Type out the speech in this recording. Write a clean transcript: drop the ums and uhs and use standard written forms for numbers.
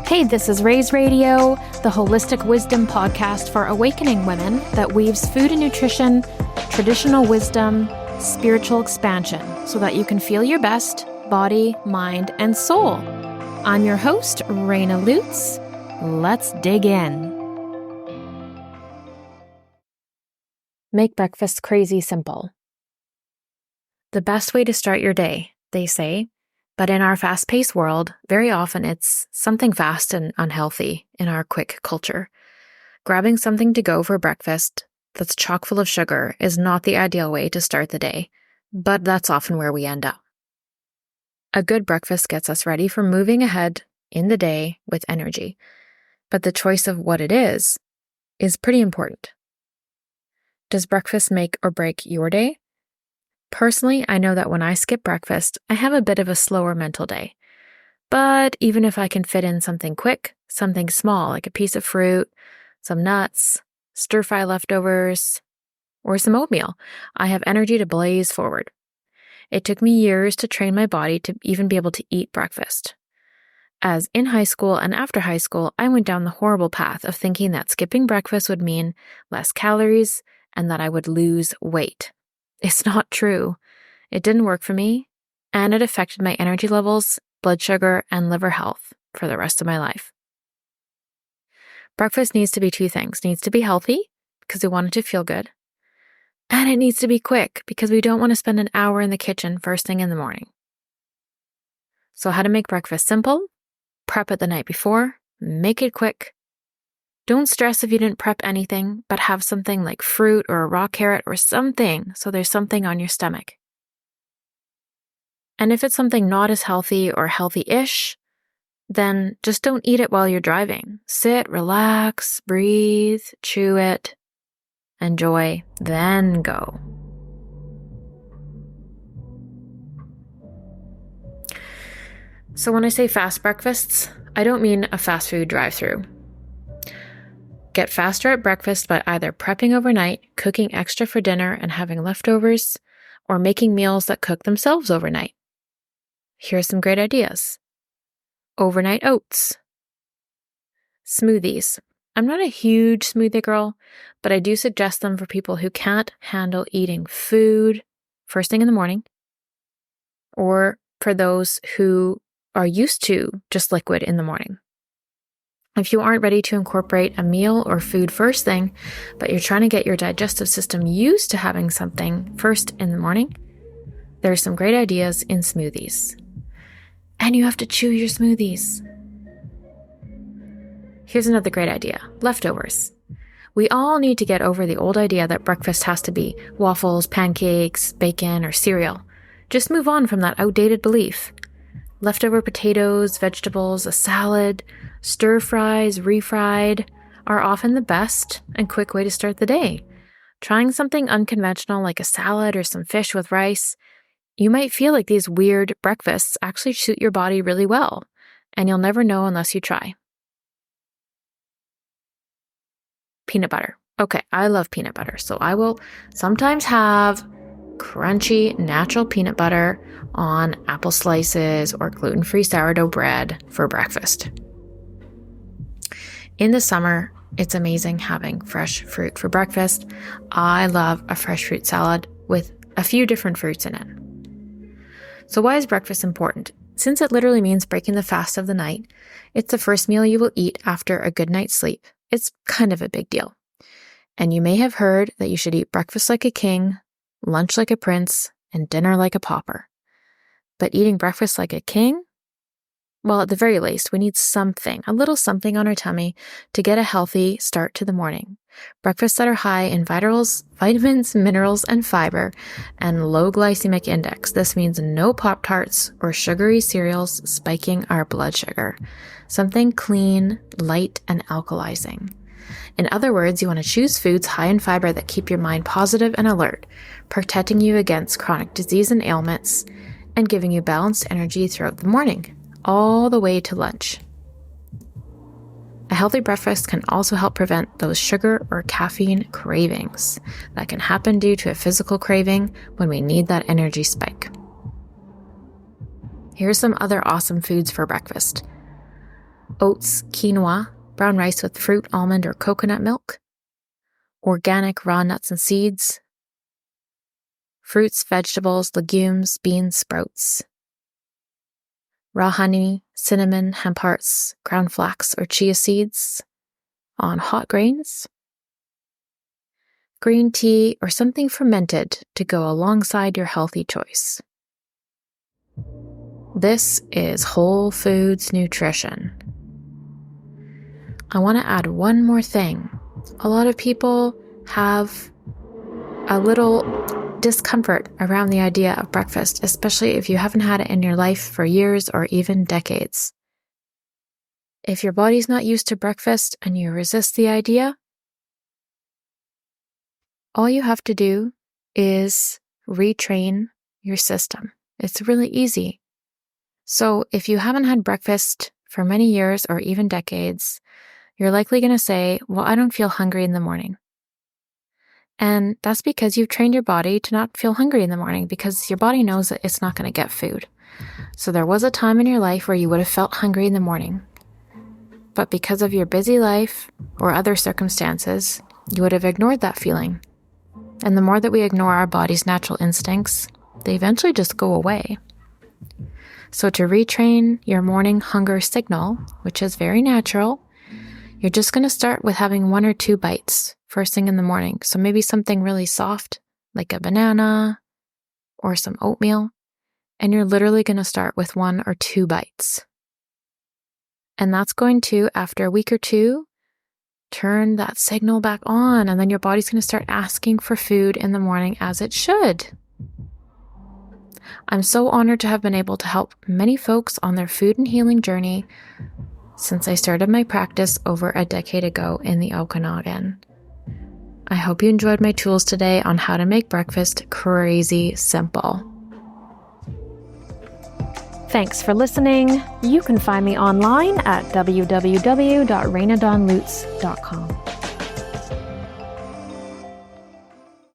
Hey, this is Raise Radio, the holistic wisdom podcast for awakening women that weaves food and nutrition, traditional wisdom, spiritual expansion, so that you can feel your best, body, mind, and soul. I'm your host, Raina Lutz. Let's dig in. Make breakfast crazy simple. The best way to start your day, they say, but in our fast-paced world, very often it's something fast and unhealthy in our quick culture. Grabbing something to go for breakfast that's chock full of sugar is not the ideal way to start the day, but that's often where we end up. A good breakfast gets us ready for moving ahead in the day with energy, but the choice of what it is pretty important. Does breakfast make or break your day? Personally, I know that when I skip breakfast, I have a bit of a slower mental day. But even if I can fit in something quick, something small like a piece of fruit, some nuts, stir-fry leftovers, or some oatmeal, I have energy to blaze forward. It took me years to train my body to even be able to eat breakfast. As in high school and after high school, I went down the horrible path of thinking that skipping breakfast would mean less calories and that I would lose weight. It's not true. It didn't work for me, and it affected my energy levels, blood sugar, and liver health for the rest of my life. Breakfast needs to be two things. It needs to be healthy, because we want it to feel good, and it needs to be quick, because we don't want to spend an hour in the kitchen first thing in the morning. So how to make breakfast simple? Prep it the night before, make it quick. Don't stress if you didn't prep anything, but have something like fruit or a raw carrot or something so there's something on your stomach. And if it's something not as healthy or healthy-ish, then just don't eat it while you're driving. Sit, relax, breathe, chew it, enjoy, then go. So when I say fast breakfasts, I don't mean a fast food drive-thru. Get faster at breakfast by either prepping overnight, cooking extra for dinner and having leftovers, or making meals that cook themselves overnight. Here's some great ideas. Overnight oats. Smoothies. I'm not a huge smoothie girl, but I do suggest them for people who can't handle eating food first thing in the morning, or for those who are used to just liquid in the morning. If you aren't ready to incorporate a meal or food first thing, but you're trying to get your digestive system used to having something first in the morning, there are some great ideas in smoothies. And you have to chew your smoothies. Here's another great idea, leftovers. We all need to get over the old idea that breakfast has to be waffles, pancakes, bacon, or cereal. Just move on from that outdated belief. Leftover potatoes, vegetables, a salad, stir-fries, refried are often the best and quick way to start the day. Trying something unconventional like a salad or some fish with rice, you might feel like these weird breakfasts actually suit your body really well, and you'll never know unless you try. Peanut butter. Okay, I love peanut butter, so I will sometimes have crunchy, natural peanut butter on apple slices or gluten-free sourdough bread for breakfast. In the summer, it's amazing having fresh fruit for breakfast. I love a fresh fruit salad with a few different fruits in it. So why is breakfast important? Since it literally means breaking the fast of the night, it's the first meal you will eat after a good night's sleep. It's kind of a big deal. And you may have heard that you should eat breakfast like a king, lunch like a prince, and dinner like a pauper. But eating breakfast like a king? Well, at the very least, we need something, a little something on our tummy to get a healthy start to the morning. Breakfasts that are high in vitamins, minerals, and fiber, and low glycemic index. This means no Pop-Tarts or sugary cereals spiking our blood sugar. Something clean, light, and alkalizing. In other words, you want to choose foods high in fiber that keep your mind positive and alert, protecting you against chronic disease and ailments, and giving you balanced energy throughout the morning, all the way to lunch. A healthy breakfast can also help prevent those sugar or caffeine cravings that can happen due to a physical craving when we need that energy spike. Here's some other awesome foods for breakfast. oats, quinoa, brown rice with fruit, almond, or coconut milk, organic raw nuts and seeds, fruits, vegetables, legumes, beans, sprouts, raw honey, cinnamon, hemp hearts, ground flax, or chia seeds on hot grains, green tea, or something fermented to go alongside your healthy choice. This is whole foods nutrition. I want to add one more thing. A lot of people have a little discomfort around the idea of breakfast, especially if you haven't had it in your life for years or even decades. If your body's not used to breakfast and you resist the idea, all you have to do is retrain your system. It's really easy. So if you haven't had breakfast for many years or even decades, you're likely going to say, well, I don't feel hungry in the morning. And that's because you've trained your body to not feel hungry in the morning because your body knows that it's not going to get food. So there was a time in your life where you would have felt hungry in the morning. But because of your busy life or other circumstances, you would have ignored that feeling. And the more that we ignore our body's natural instincts, they eventually just go away. So to retrain your morning hunger signal, which is very natural, you're just going to start with having 1 or 2 bites first thing in the morning. So maybe something really soft, like a banana or some oatmeal. And you're literally going to start with 1 or 2 bites. And that's going to, after a week or 2, turn that signal back on. And then your body's going to start asking for food in the morning as it should. I'm so honored to have been able to help many folks on their food and healing journey since I started my practice over a decade ago in the Okanagan. I hope you enjoyed my tools today on how to make breakfast crazy simple. Thanks for listening. You can find me online at www.rainadonlutz.com.